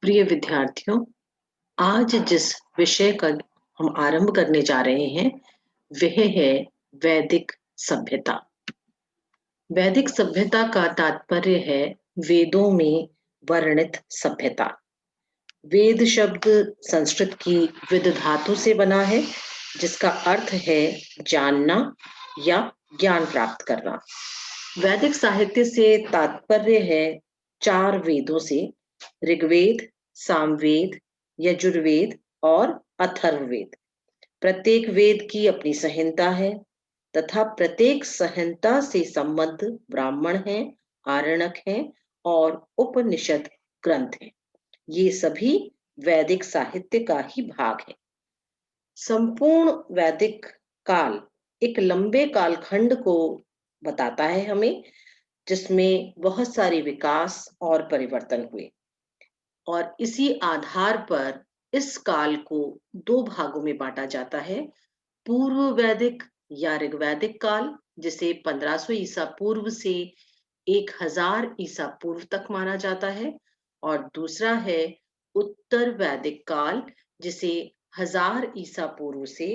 प्रिय विद्यार्थियों, आज जिस विषय का हम आरंभ करने जा रहे हैं, वह है वैदिक सभ्यता। वैदिक सभ्यता का तात्पर्य है वेदों में वर्णित सभ्यता। वेद शब्द संस्कृत की विद धातु से बना है, जिसका अर्थ है जानना या ज्ञान प्राप्त करना। वैदिक साहित्य से तात्पर्य है चार वेदों से: ऋग्वेद, सामवेद, यजुर्वेद और अथर्ववेद। प्रत्येक वेद की अपनी संहिता है तथा प्रत्येक संहिता से संबद्ध ब्राह्मण हैं, आरण्यक हैं और उपनिषद ग्रंथ हैं। ये सभी वैदिक साहित्य का ही भाग है। संपूर्ण वैदिक काल एक लंबे कालखंड को बताता है हमें, जिसमें बहुत सारे विकास और परिवर्तन हुए, और इसी आधार पर इस काल को दो भागों में बांटा जाता है: पूर्व वैदिक या ऋग्वैदिक काल, जिसे 1500 ईसा पूर्व से 1000 ईसा पूर्व तक माना जाता है, और दूसरा है उत्तर वैदिक काल, जिसे 1000 ईसा पूर्व से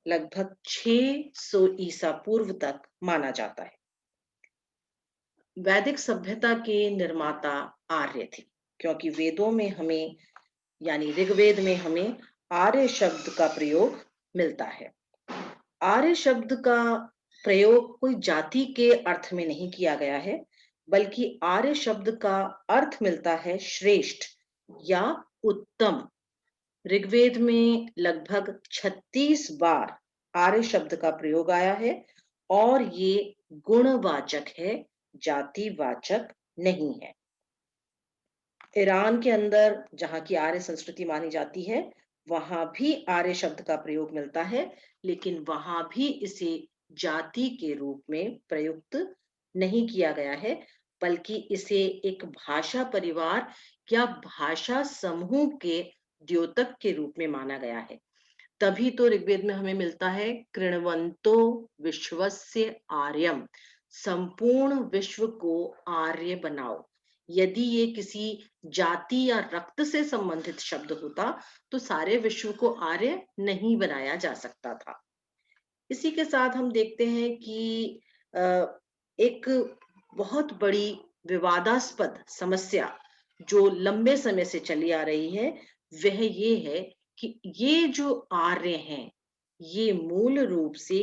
लगभग 600 ईसा पूर्व तक माना जाता है। वैदिक सभ्यता के निर्माता आर्य थे, क्योंकि वेदों में हमें, यानी ऋग्वेद में हमें आर्य शब्द का प्रयोग मिलता है। आर्य शब्द का प्रयोग कोई जाति के अर्थ में नहीं किया गया है, बल्कि आर्य शब्द का अर्थ मिलता है श्रेष्ठ या उत्तम। ऋग्वेद में लगभग 36 बार आर्य शब्द का प्रयोग आया है, और ये गुणवाचक है, जातिवाचक नहीं है। ईरान के अंदर, जहाँ की आर्य संस्कृति मानी जाती है, वहां भी आर्य शब्द का प्रयोग मिलता है, लेकिन वहां भी इसे जाति के रूप में प्रयुक्त नहीं किया गया है, बल्कि इसे एक भाषा परिवार या भाषा समूह के द्योतक के रूप में माना गया है। तभी तो ऋग्वेद में हमें मिलता है कृण्वन्तो विश्वस्य आर्यम, संपूर्ण विश्व को आर्य बनाओ। यदि ये किसी जाति या रक्त से संबंधित शब्द होता, तो सारे विश्व को आर्य नहीं बनाया जा सकता था। इसी के साथ हम देखते हैं कि एक बहुत बड़ी विवादास्पद समस्या जो लंबे समय से चली आ रही है, वह ये है कि ये जो आर्य हैं, ये मूल रूप से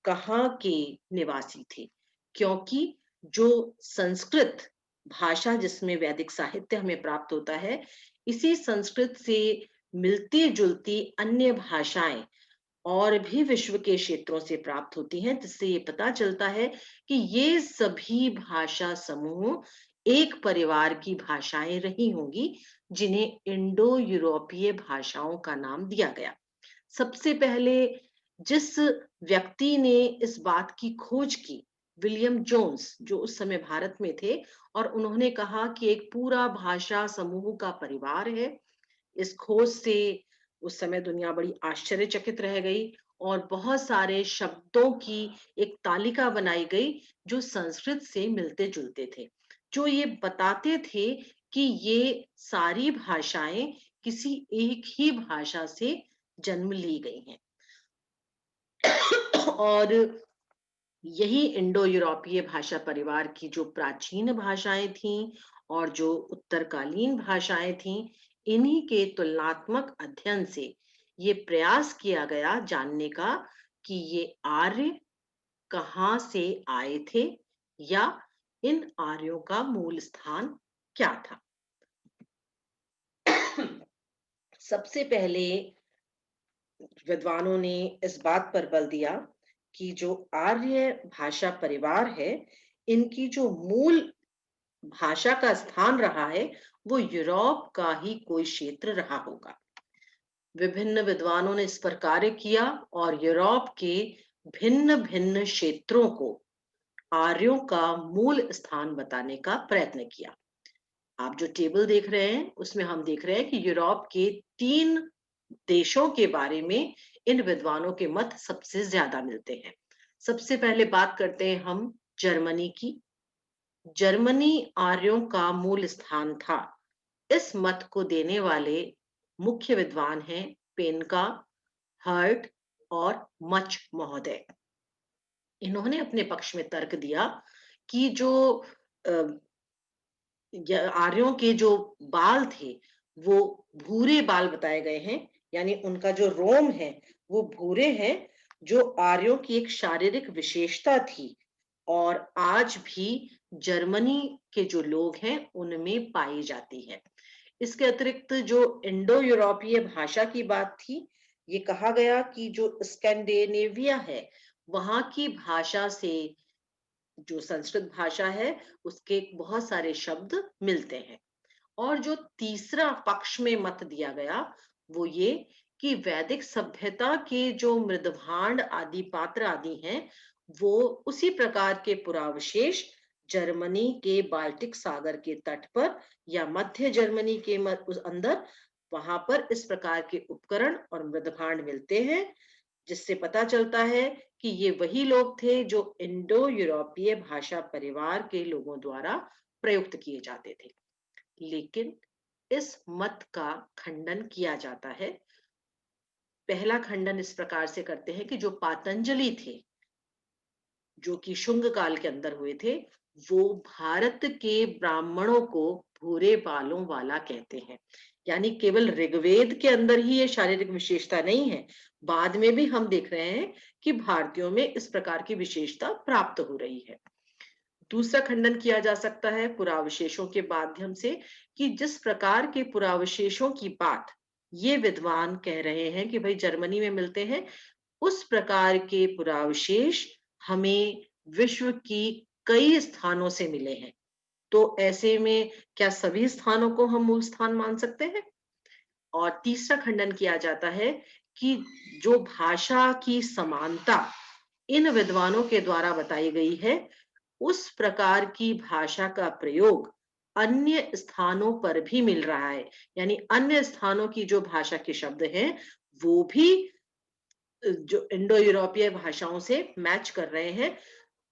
कहाँ के निवासी थे। क्योंकि जो संस्कृत भाषा, जिसमें वैदिक साहित्य हमें प्राप्त होता है, इसी संस्कृत से मिलती जुलती अन्य भाषाएं और भी विश्व के क्षेत्रों से प्राप्त होती हैं, जिससे ये पता चलता है कि ये सभी भाषा समूह एक परिवार की भाषाएं रही होंगी, जिन्हें इंडो यूरोपीय भाषाओं का नाम दिया गया। सबसे पहले जिस व्यक्ति ने इस बात की खोज की, विलियम जोन्स, जो उस समय भारत में थे, और उन्होंने कहा कि एक पूरा भाषा समूह का परिवार है। इस खोज से उस समय दुनिया बड़ी आश्चर्यचकित रह गई, और बहुत सारे शब्दों की एक तालिका बनाई गई जो संस्कृत से मिलते जुलते थे, जो ये बताते थे कि ये सारी भाषाएं किसी एक ही भाषा से जन्म ली गई हैं। और यही इंडो यूरोपीय भाषा परिवार की जो प्राचीन भाषाएं थीं और जो उत्तरकालीन भाषाएं थीं, इन्हीं के तुलनात्मक अध्ययन से ये प्रयास किया गया जानने का कि ये आर्य कहाँ से आए थे, या इन आर्यों का मूल स्थान क्या था। सबसे पहले विद्वानों ने इस बात पर बल दिया कि जो आर्य भाषा परिवार है, इनकी जो मूल भाषा का स्थान रहा है, वो यूरोप का ही कोई क्षेत्र रहा होगा। विभिन्न विद्वानों ने इस पर कार्य किया और यूरोप के भिन्न भिन्न क्षेत्रों को आर्यों का मूल स्थान बताने का प्रयत्न किया। आप जो टेबल देख रहे हैं, उसमें हम देख रहे हैं कि यूरोप के 3 देशों के बारे में इन विद्वानों के मत सबसे ज्यादा मिलते हैं। सबसे पहले बात करते हैं हम जर्मनी की। जर्मनी आर्यों का मूल स्थान था, इस मत को देने वाले मुख्य विद्वान हैं पेनका, हर्ट और मच महोदय। इन्होंने अपने पक्ष में तर्क दिया कि जो अ, आर्यों के जो बाल थे वो भूरे बाल बताए गए हैं, यानी उनका जो रोम है वो भूरे हैं, जो आर्यों की एक शारीरिक विशेषता थी और आज भी जर्मनी के जो लोग हैं उनमें पाई जाती है। इसके अतिरिक्त जो इंडो यूरोपीय भाषा की बात थी, ये कहा गया कि जो स्कैंडिनेविया है वहां की भाषा से जो संस्कृत भाषा है उसके बहुत सारे शब्द मिलते हैं। और जो तीसरा पक्ष में मत दिया गया वो ये कि वैदिक सभ्यता के जो मृदभांड आदि पात्र आदि हैं वो उसी प्रकार के पुरावशेष जर्मनी के बाल्टिक सागर के तट पर या मध्य जर्मनी के उस अंदर वहां पर इस प्रकार के उपकरण और मृदभांड मिलते हैं, जिससे पता चलता है कि ये वही लोग थे जो इंडो यूरोपीय भाषा परिवार के लोगों द्वारा प्रयुक्त किए जाते थे। लेकिन इस मत का खंडन किया जाता है। पहला खंडन इस प्रकार से करते हैं कि जो पातंजलि थे, जो कि शुंग काल के अंदर हुए थे, वो भारत के ब्राह्मणों को भूरे बालों वाला कहते हैं। यानी केवल ऋग्वेद के अंदर ही ये शारीरिक विशेषता नहीं है, बाद में भी हम देख रहे हैं कि भारतीयों में इस प्रकार की विशेषता प्राप्त हो रही है। दूसरा खंडन किया जा सकता है पुरावशेषों के माध्यम से कि जिस प्रकार के पुरावशेषों की बात ये विद्वान कह रहे हैं कि भाई जर्मनी में मिलते हैं, उस प्रकार के पुरावशेष हमें विश्व की कई स्थानों से मिले हैं। तो ऐसे में क्या सभी स्थानों को हम मूल स्थान मान सकते हैं? और तीसरा खंडन किया जाता है कि जो भाषा की समानता इन विद्वानों के द्वारा बताई गई है, उस प्रकार की भाषा का प्रयोग अन्य स्थानों पर भी मिल रहा है। यानी अन्य स्थानों की जो भाषा के शब्द हैं वो भी जो इंडो यूरोपीय भाषाओं से मैच कर रहे हैं।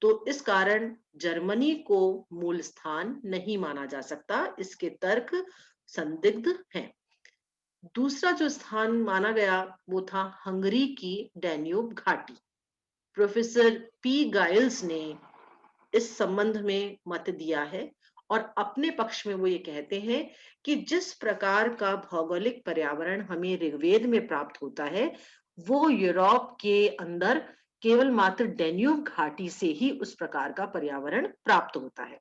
तो इस कारण जर्मनी को मूल स्थान नहीं माना जा सकता, इसके तर्क संदिग्ध हैं। दूसरा जो स्थान माना गया वो था हंगरी की डैन्यूब घाटी। प्रोफेसर पी गाइल्स ने इस संबंध में मत दिया है और अपने पक्ष में वो ये कहते हैं कि जिस प्रकार का भौगोलिक पर्यावरण हमें ऋग्वेद में प्राप्त होता है वो यूरोप के अंदर केवल मात्र डेन्यूब घाटी से ही उस प्रकार का पर्यावरण प्राप्त होता है।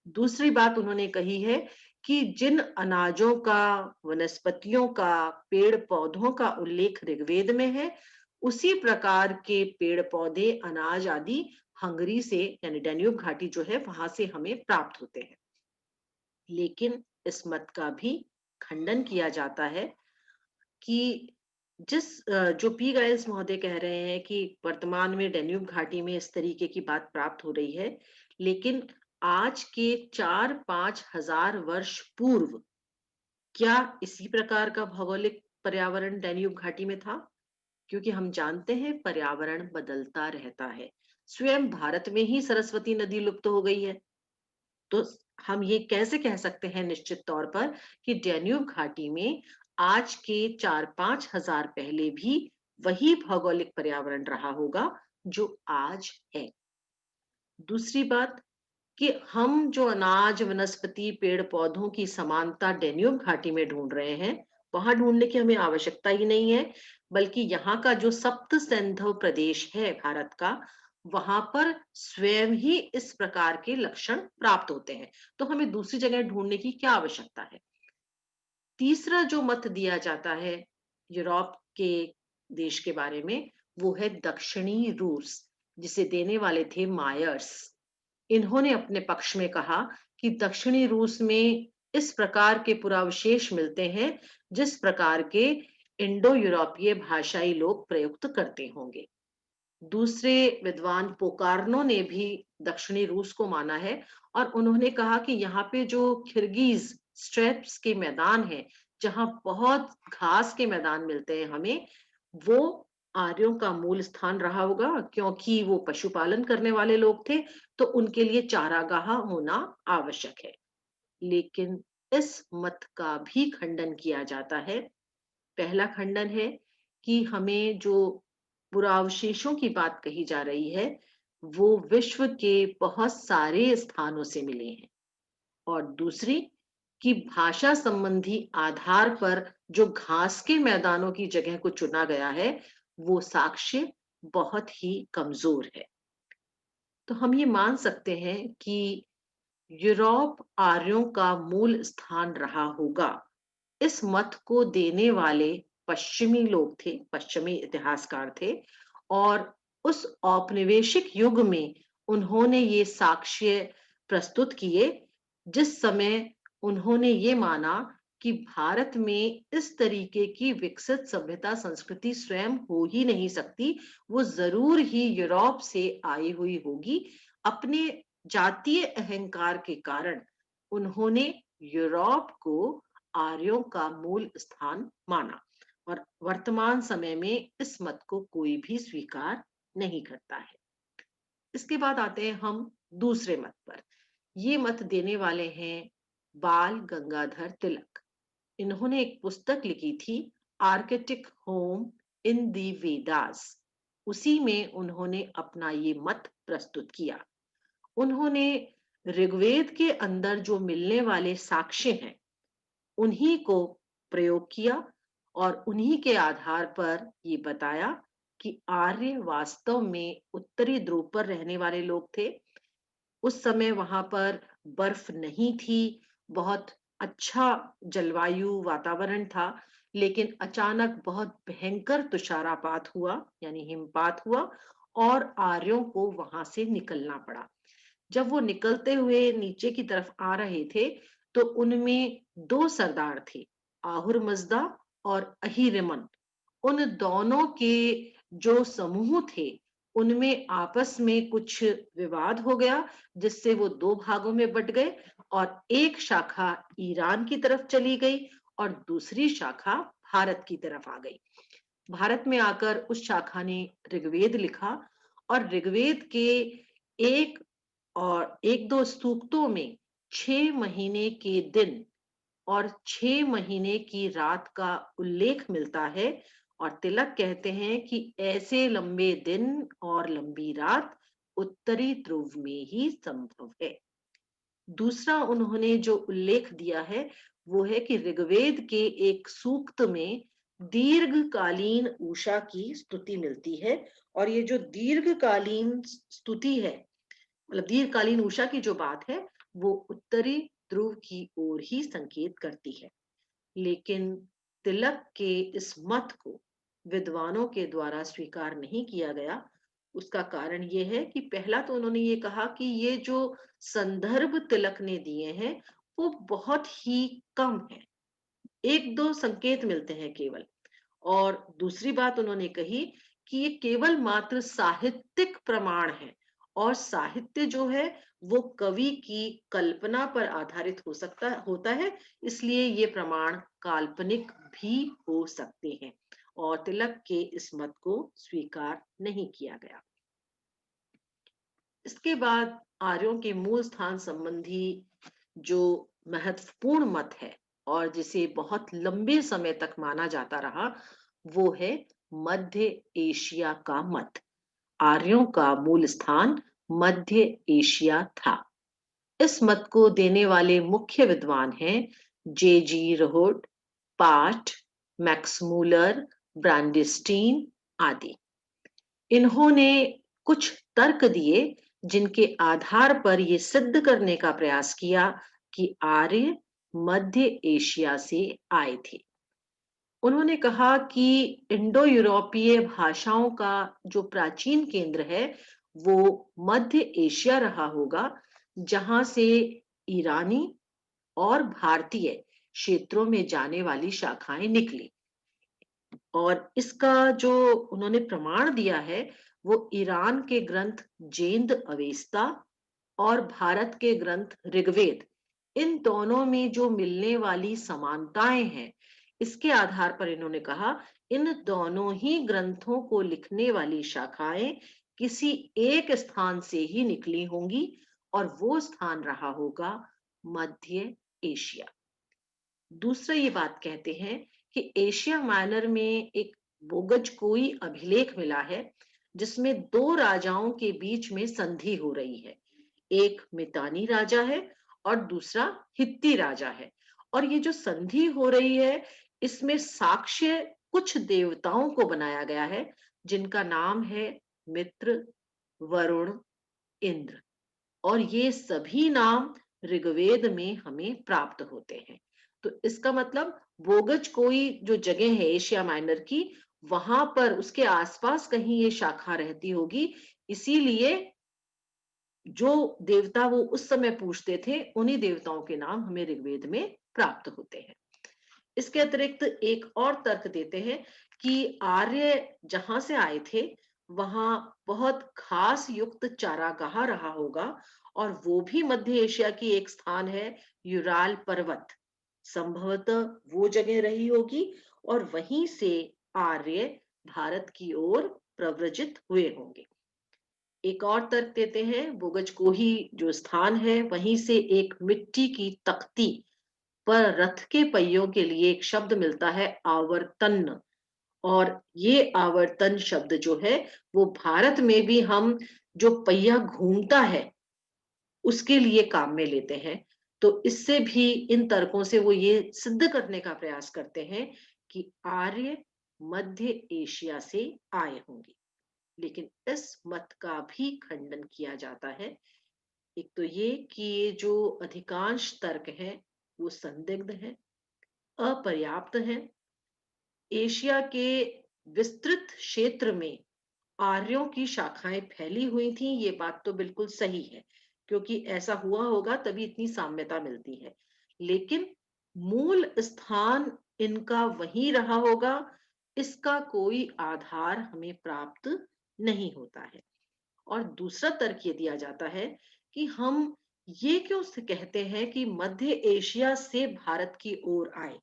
दूसरी बात उन्होंने कही है कि जिन अनाजों का, वनस्पतियों का, पेड़ पौधों का उल्लेख ऋग्वेद में है, उसी प्रकार के पेड़ पौधे, अनाज आदि हंगरी से यानी डैन्यूब घाटी जो है वहां से हमें प्राप्त होते हैं। लेकिन इस मत का भी खंडन किया जाता है कि जो पी गाइल्स महोदय कह रहे हैं कि वर्तमान में डैन्यूब घाटी में इस तरीके की बात प्राप्त हो रही है, लेकिन आज के 4-5 हजार वर्ष पूर्व क्या इसी प्रकार का भौगोलिक पर्यावरण डैन्यूब घाटी में था? क्योंकि हम जानते हैं पर्यावरण बदलता रहता है। स्वयं भारत में ही सरस्वती नदी लुप्त हो गई है। तो हम ये कैसे कह सकते हैं निश्चित तौर पर कि डैन्यूब घाटी में आज के 4-5 हजार पहले भी वही भौगोलिक पर्यावरण रहा होगा जो आज है। दूसरी बात कि हम जो अनाज, वनस्पति, पेड़ पौधों की समानता डैन्यूब घाटी में ढूंढ रहे हैं, वहां ढूंढने की हमें आवश्यकता ही नहीं है, बल्कि यहाँ का जो सप्त सिंधु प्रदेश है भारत का, वहां पर स्वयं ही इस प्रकार के लक्षण प्राप्त होते हैं। तो हमें दूसरी जगह ढूंढने की क्या आवश्यकता है? तीसरा जो मत दिया जाता है यूरोप के देश के बारे में, वो है दक्षिणी रूस, जिसे देने वाले थे मायर्स। इन्होंने अपने पक्ष में कहा कि दक्षिणी रूस में इस प्रकार के पुरावशेष मिलते हैं जिस प्रकार के इंडो यूरोपीय भाषाई लोग प्रयुक्त करते होंगे। दूसरे विद्वान पोकारनो ने भी दक्षिणी रूस को माना है और उन्होंने कहा कि यहाँ पे जो किर्गिज स्टेप्स के मैदान है, जहाँ बहुत घास के मैदान मिलते हैं हमें, वो आर्यों का मूल स्थान रहा होगा, क्योंकि वो पशुपालन करने वाले लोग थे, तो उनके लिए चारागाह होना आवश्यक है। लेकिन इस मत का भी खंडन किया जाता है। पहला खंडन है कि हमें जो पुरावशेषों की बात कही जा रही है, वो विश्व के बहुत सारे स्थानों से मिले हैं। और दूसरी कि भाषा संबंधी आधार पर जो घास के मैदानों की जगह को चुना गया है, वो साक्ष्य बहुत ही कमजोर है। तो हम ये मान सकते हैं कि यूरोप आर्यों का मूल स्थान रहा होगा। इस मत को देने वाले पश्चिमी लोग थे, पश्चिमी इतिहासकार थे, और उस औपनिवेशिक युग में उन्होंने ये साक्ष्य प्रस्तुत किए, जिस समय उन्होंने ये माना कि भारत में इस तरीके की विकसित सभ्यता संस्कृति स्वयं हो ही नहीं सकती, वो जरूर ही यूरोप से आई हुई होगी। अपने जातीय अहंकार के कारण उन्होंने यूरोप को आर्यों का मूल स्थान माना, और वर्तमान समय में इस मत को कोई भी स्वीकार नहीं करता है। इसके बाद आते हैं हम दूसरे मत पर। ये मत देने वाले हैं बाल गंगाधर तिलक। इन्होंने एक पुस्तक लिखी थी, आर्किटिक होम इन दी वेदास। उसी में उन्होंने अपना ये मत प्रस्तुत किया। उन्होंने ऋग्वेद के अंदर जो मिलने वाले साक्ष्य हैं, उन्हीं को प्रयोग किया और उन्हीं के आधार पर ये बताया कि आर्य वास्तव में उत्तरी ध्रुव पर रहने वाले लोग थे। उस समय वहां पर बर्फ नहीं थी, बहुत अच्छा जलवायु वातावरण था, लेकिन अचानक बहुत भयंकर तुषारपात हुआ, यानी हिमपात हुआ, और आर्यों को वहां से निकलना पड़ा। जब वो निकलते हुए नीचे की तरफ आ रहे थे, तो उनमें दो सरदार थे, आहुर मजदा और अहिरमन। उन दोनों के जो समूह थे, उनमें आपस में कुछ विवाद हो गया, जिससे वो दो भागों में बट गए, और एक शाखा ईरान की तरफ चली गई और दूसरी शाखा भारत की तरफ आ गई। भारत में आकर उस शाखा ने ऋग्वेद लिखा, और ऋग्वेद के एक और एक दो सूक्तों में 6 महीने के दिन और 6 महीने की रात का उल्लेख मिलता है। और तिलक कहते हैं कि ऐसे लंबे दिन और लंबी रात उत्तरी ध्रुव में ही संभव है। दूसरा उन्होंने जो उल्लेख दिया है, वो है कि ऋग्वेद के एक सूक्त में दीर्घकालीन उषा की स्तुति मिलती है। और ये जो दीर्घकालीन स्तुति है, मतलब दीर्घकालीन उषा की जो बात है, वो उत्तरी ध्रुव की ओर ही संकेत करती है। लेकिन तिलक के इस मत को विद्वानों के द्वारा स्वीकार नहीं किया गया। उसका कारण ये है कि पहला तो उन्होंने ये कहा कि ये जो संदर्भ तिलक ने दिए हैं, वो बहुत ही कम है, एक दो संकेत मिलते हैं केवल। और दूसरी बात उन्होंने कही कि ये केवल मात्र साहित्यिक प्रमाण है, और साहित्य जो है वो कवि की कल्पना पर आधारित हो सकता होता है, इसलिए ये प्रमाण काल्पनिक भी हो सकते हैं, और तिलक के इस मत को स्वीकार नहीं किया गया। इसके बाद आर्यों के मूल स्थान संबंधी जो महत्वपूर्ण मत है, और जिसे बहुत लंबे समय तक माना जाता रहा, वो है मध्य एशिया का मत। आर्यों का मूल स्थान मध्य एशिया था। इस मत को देने वाले मुख्य विद्वान हैं जे जी रोड, पाट, मैक्समूलर, ब्रांडिस्टीन आदि। इन्होंने कुछ तर्क दिए, जिनके आधार पर यह सिद्ध करने का प्रयास किया कि आर्य मध्य एशिया से आए थे। उन्होंने कहा कि इंडो यूरोपीय भाषाओं का जो प्राचीन केंद्र है, वो मध्य एशिया रहा होगा, जहां से ईरानी और भारतीय क्षेत्रों में जाने वाली शाखाएं निकली। और इसका जो उन्होंने प्रमाण दिया है, वो ईरान के ग्रंथ जेंद अवेस्ता और भारत के ग्रंथ ऋग्वेद, इन दोनों में जो मिलने वाली समानताएं हैं, इसके आधार पर इन्होंने कहा इन दोनों ही ग्रंथों को लिखने वाली शाखाएं किसी एक स्थान से ही निकली होंगी, और वो स्थान रहा होगा मध्य एशिया। दूसरा ये बात कहते हैं कि एशिया माइनर में एक बोगज कोई अभिलेख मिला है जिसमें दो राजाओं के बीच में संधि हो रही है। एक मितानी राजा है और दूसरा हित्ती राजा है। और ये जो संधि हो रही है, इसमें साक्ष्य कुछ देवताओं को बनाया गया है जिनका नाम है मित्र, वरुण, इंद्र। और ये सभी नाम ऋग्वेद में हमें प्राप्त होते हैं। तो इसका मतलब बोगज कोई जो जगह है एशिया माइनर की, वहां पर उसके आसपास कहीं ये शाखा रहती होगी। इसीलिए जो देवता वो उस समय पूछते थे, उन्हीं देवताओं के नाम हमें ऋग्वेद में प्राप्त होते हैं। इसके अतिरिक्त एक और तर्क देते हैं कि आर्य जहां से आए थे, वहां बहुत घास युक्त चारागाह रहा होगा, और वो भी मध्य एशिया की एक स्थान है, यूराल पर्वत। संभवतः वो जगह रही होगी और वहीं से आर्य भारत की ओर प्रव्रजित हुए होंगे। एक और तर्क देते हैं, बोगज कोही जो स्थान है, वहीं से एक मिट्टी की तख्ती पर रथ के पहियों के लिए एक शब्द मिलता है, आवर्तन। और ये आवर्तन शब्द जो है, वो भारत में भी हम जो पहिया घूमता है उसके लिए काम में लेते हैं। तो इससे भी, इन तर्कों से वो ये सिद्ध करने का प्रयास करते हैं कि आर्य मध्य एशिया से आए होंगे। लेकिन इस मत का भी खंडन किया जाता है। एक तो ये कि ये जो अधिकांश तर्क हैं वो संदिग्ध हैं, अपर्याप्त हैं। एशिया के विस्तृत क्षेत्र में आर्यों की शाखाएं फैली हुई थी, ये बात तो बिल्कुल सही है, क्योंकि ऐसा हुआ होगा तभी इतनी साम्यता मिलती है। लेकिन मूल स्थान इनका वहीं रहा होगा, इसका कोई आधार हमें प्राप्त नहीं होता है। और दूसरा तर्क ये दिया जाता है कि हम ये क्यों से कहते हैं कि मध्य एशिया से भारत की ओर आए।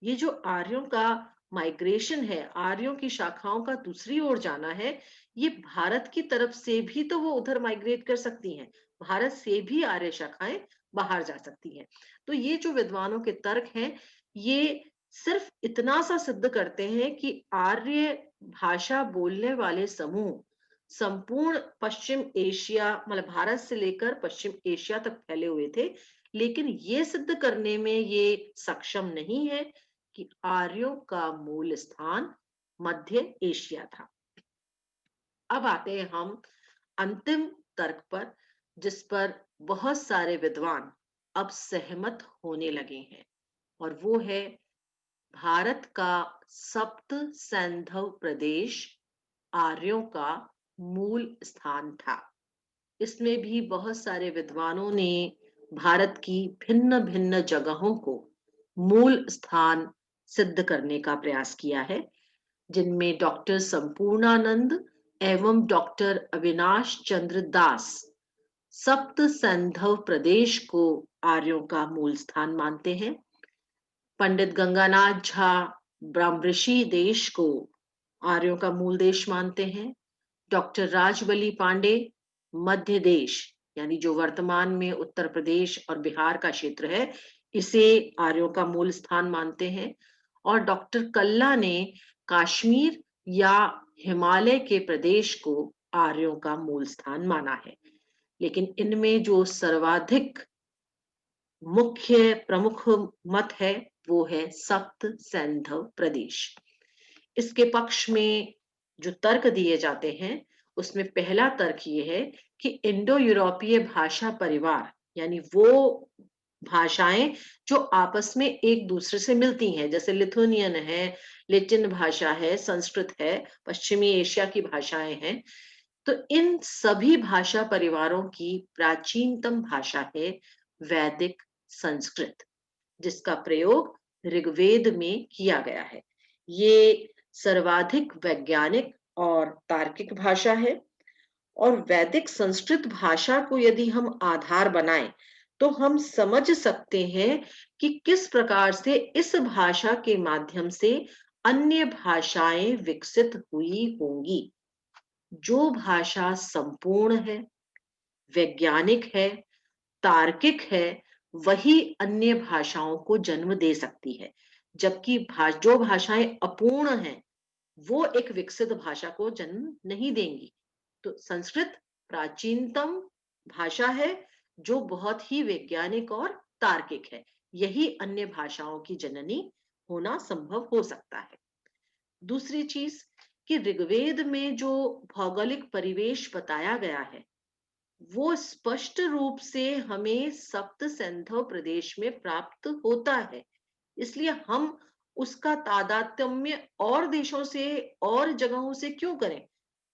ये जो आर्यों का माइग्रेशन है, आर्यों की शाखाओं का दूसरी ओर जाना है, ये भारत की तरफ से भी तो वो उधर माइग्रेट कर सकती हैं। भारत से भी आर्य शाखाएं बाहर जा सकती हैं। तो ये जो विद्वानों के तर्क हैं, ये सिर्फ इतना सा सिद्ध करते हैं कि आर्य भाषा बोलने वाले समूह संपूर्ण पश्चिम एशिया, मतलब भारत से लेकर पश्चिम एशिया तक फैले हुए थे। लेकिन ये सिद्ध करने में ये सक्षम नहीं है कि आर्यों का मूल स्थान मध्य एशिया था। अब आते हैं हम अंतिम तर्क पर, जिस पर बहुत सारे विद्वान अब सहमत होने लगे हैं, और वो है भारत का सप्त सैंधव प्रदेश आर्यों का मूल स्थान था। इसमें भी बहुत सारे विद्वानों ने भारत की भिन्न भिन्न जगहों को मूल स्थान सिद्ध करने का प्रयास किया है, जिनमें डॉक्टर संपूर्णानंद एवं डॉक्टर अविनाश चंद्र दास सप्त सैंधव प्रदेश को आर्यों का मूल स्थान मानते हैं। पंडित गंगानाथ झा ब्राह्मऋषि देश को आर्यों का मूल देश मानते हैं। डॉक्टर राजबली पांडे मध्य देश, यानी जो वर्तमान में उत्तर प्रदेश और बिहार का क्षेत्र है, इसे आर्यों का मूल स्थान मानते हैं। और डॉक्टर कल्ला ने कश्मीर या हिमालय के प्रदेश को आर्यों का मूल स्थान माना है। लेकिन इनमें जो सर्वाधिक मुख्य प्रमुख मत है, वो है सप्त सैंधव प्रदेश। इसके पक्ष में जो तर्क दिए जाते हैं, उसमें पहला तर्क ये है कि इंडो यूरोपीय भाषा परिवार, यानी वो भाषाएं जो आपस में एक दूसरे से मिलती हैं, जैसे लिथुनियन है, लेटिन भाषा है, संस्कृत है, पश्चिमी एशिया की भाषाएं हैं। तो इन सभी भाषा परिवारों की प्राचीनतम भाषा है वैदिक संस्कृत, जिसका प्रयोग ऋग्वेद में किया गया है। ये सर्वाधिक वैज्ञानिक और तार्किक भाषा है। और वैदिक संस्कृत भाषा को यदि हम आधार बनाएं, तो हम समझ सकते हैं कि किस प्रकार से इस भाषा के माध्यम से अन्य भाषाएं विकसित हुई होंगी। जो भाषा संपूर्ण है, वैज्ञानिक है, तार्किक है, वही अन्य भाषाओं को जन्म दे सकती है। जबकि जो भाषाएं अपूर्ण हैं, वो एक विकसित भाषा को जन्म नहीं देंगी। तो संस्कृत प्राचीनतम भाषा है, जो बहुत ही वैज्ञानिक और तार्किक है। यही अन्य भाषाओं की जननी होना संभव हो सकता है। दूसरी चीज कि ऋग्वेद में जो भौगोलिक परिवेश बताया गया है, वो स्पष्ट रूप से हमें सप्त सिंधु प्रदेश में प्राप्त होता है। इसलिए हम उसका तादात्म्य और देशों से और जगहों से क्यों करें?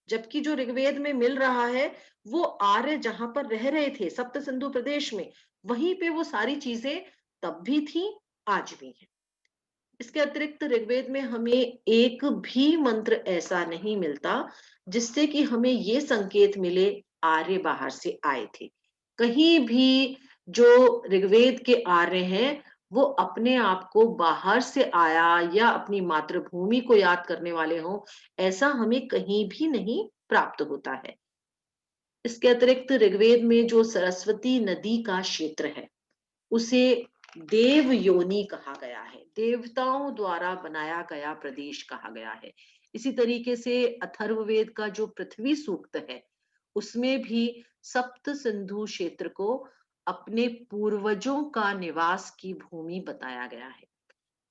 जबकि जो ऋग्वेद में मिल रहा है, वो आर्य जहां पर रह रहे थे सप्त सिंधु प्रदेश में, वहीं पे वो सारी चीजें तब भी थी, आज भी है। इसके अतिरिक्त ऋग्वेद में हमें एक भी मंत्र ऐसा नहीं मिलता जिससे कि हमें ये संकेत मिले आर्य बाहर से आए थे। कहीं भी जो ऋग्वेद के आर्य हैं, वो अपने आप को बाहर से आया या अपनी मातृभूमि को याद करने वाले हों, ऐसा हमें कहीं भी नहीं प्राप्त होता है। इसके अतिरिक्त ऋग्वेद में जो सरस्वती नदी का क्षेत्र है, उसे देव योनि कहा गया है, देवताओं द्वारा बनाया गया प्रदेश कहा गया है। इसी तरीके से अथर्ववेद का जो पृथ्वी सूक्त है, उसमें भी सप्त सिंधु क्षेत्र को अपने पूर्वजों का निवास की भूमि बताया गया है।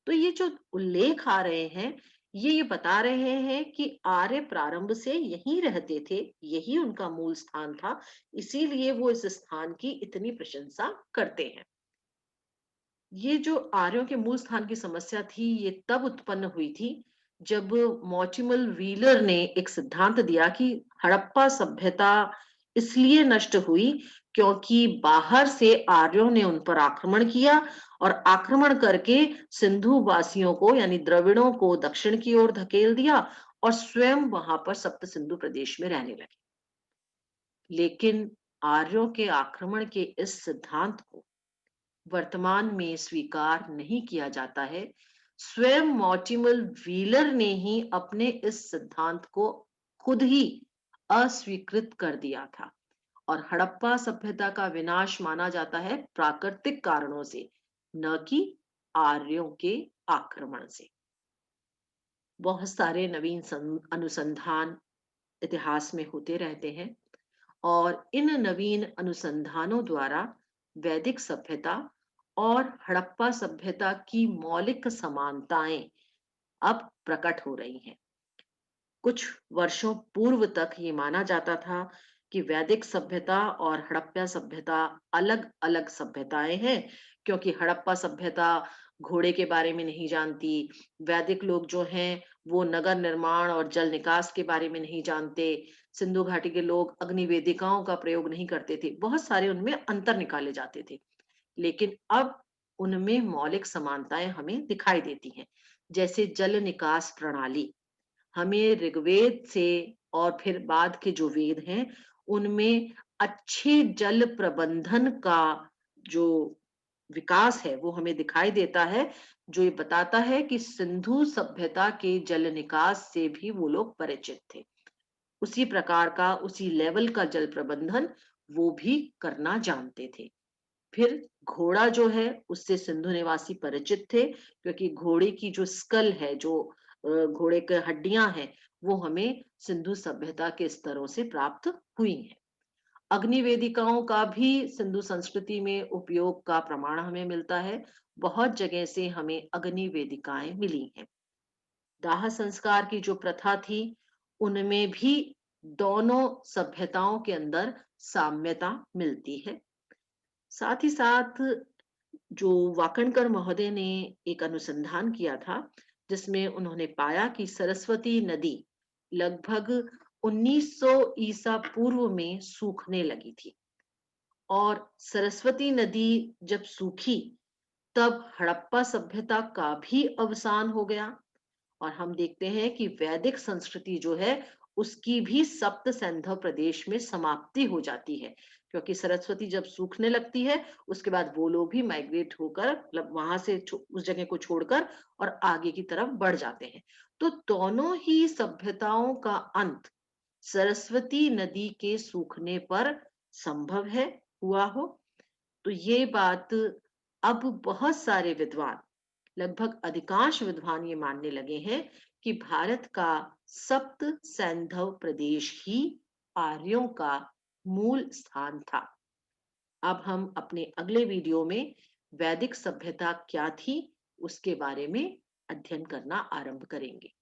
तो ये जो उल्लेख आ रहे हैं, ये बता रहे हैं कि आर्य प्रारंभ से यहीं रहते थे, यही उनका मूल स्थान था, इसीलिए वो इस स्थान की इतनी प्रशंसा करते हैं। ये जो आर्यों के मूल स्थान की समस्या थी, ये तब उत्पन्न हुई थी जब मॉर्टिमल व्हीलर ने एक सिद्धांत दिया कि हड़प्पा सभ्यता इसलिए नष्ट हुई क्योंकि बाहर से आर्यों ने उन पर आक्रमण किया और आक्रमण करके सिंधु वासियों को यानी द्रविड़ों को दक्षिण की ओर धकेल दिया और स्वयं वहां पर सप्त सिंधु प्रदेश में रहने लगे। लेकिन आर्यों के आक्रमण के इस सिद्धांत को वर्तमान में स्वीकार नहीं किया जाता है। स्वयं मॉर्टिमल व्हीलर ने ही अपने इस सिद्धांत को खुद ही अस्वीकृत कर दिया था और हड़प्पा सभ्यता का विनाश माना जाता है प्राकृतिक कारणों से, न कि आर्यों के आक्रमण से। बहुत सारे नवीन अनुसंधान इतिहास में होते रहते हैं और इन नवीन अनुसंधानों द्वारा वैदिक सभ्यता और हड़प्पा सभ्यता की मौलिक समानताएं अब प्रकट हो रही हैं। कुछ वर्षों पूर्व तक ये माना जाता था कि वैदिक सभ्यता और हड़प्पा सभ्यता अलग अलग सभ्यताएं हैं, क्योंकि हड़प्पा सभ्यता घोड़े के बारे में नहीं जानती, वैदिक लोग जो हैं वो नगर निर्माण और जल निकास के बारे में नहीं जानते, सिंधु घाटी के लोग अग्नि वेदिकाओं का प्रयोग नहीं करते थे, बहुत सारे उनमें अंतर निकाले जाते थे। लेकिन अब उनमें मौलिक समानताएं हमें दिखाई देती हैं, जैसे जल निकास प्रणाली। हमें ऋग्वेद से और फिर बाद के जो वेद हैं, उनमें अच्छे जल प्रबंधन का जो विकास है, वो हमें दिखाई देता है, जो ये बताता है कि सिंधु सभ्यता के जल निकास से भी वो लोग परिचित थे। उसी प्रकार का, उसी लेवल का जल प्रबंधन वो भी करना जानते थे। फिर घोड़ा जो है, उससे सिंधु निवासी परिचित थे, क्योंकि घोड़े की जो स्कल है, जो घोड़े के हड्डियां हैं, वो हमें सिंधु सभ्यता के स्तरों से प्राप्त हुई हैं। अग्नि वेदिकाओं का भी सिंधु संस्कृति में उपयोग का प्रमाण हमें मिलता है। बहुत जगह से हमें अग्नि वेदिकाएं मिली हैं। दाह संस्कार की जो प्रथा थी, उनमें भी दोनों सभ्यताओं के अंदर साम्यता मिलती है। साथ ही साथ जो वाकणकर महोदय ने एक अनुसंधान किया था, जिसमें उन्होंने पाया कि सरस्वती नदी लगभग 1900 ईसा पूर्व में सूखने लगी थी और सरस्वती नदी जब सूखी, तब हड़प्पा सभ्यता का भी अवसान हो गया और हम देखते हैं कि वैदिक संस्कृति जो है, उसकी भी सप्त सिंधु प्रदेश में समाप्ति हो जाती है, क्योंकि सरस्वती जब सूखने लगती है, उसके बाद वो लोग भी माइग्रेट होकर, मतलब वहां से उस जगह को छोड़कर और आगे की तरफ बढ़ जाते हैं। तो दोनों ही सभ्यताओं का अंत सरस्वती नदी के सूखने पर संभव है, हुआ हो। तो ये बात अब बहुत सारे विद्वान, लगभग अधिकांश विद्वान ये मानने लगे हैं कि भारत का सप्त सैंधव प्रदेश ही आर्यों का मूल स्थान था। अब हम अपने अगले वीडियो में वैदिक सभ्यता क्या थी उसके बारे में अध्ययन करना आरंभ करेंगे।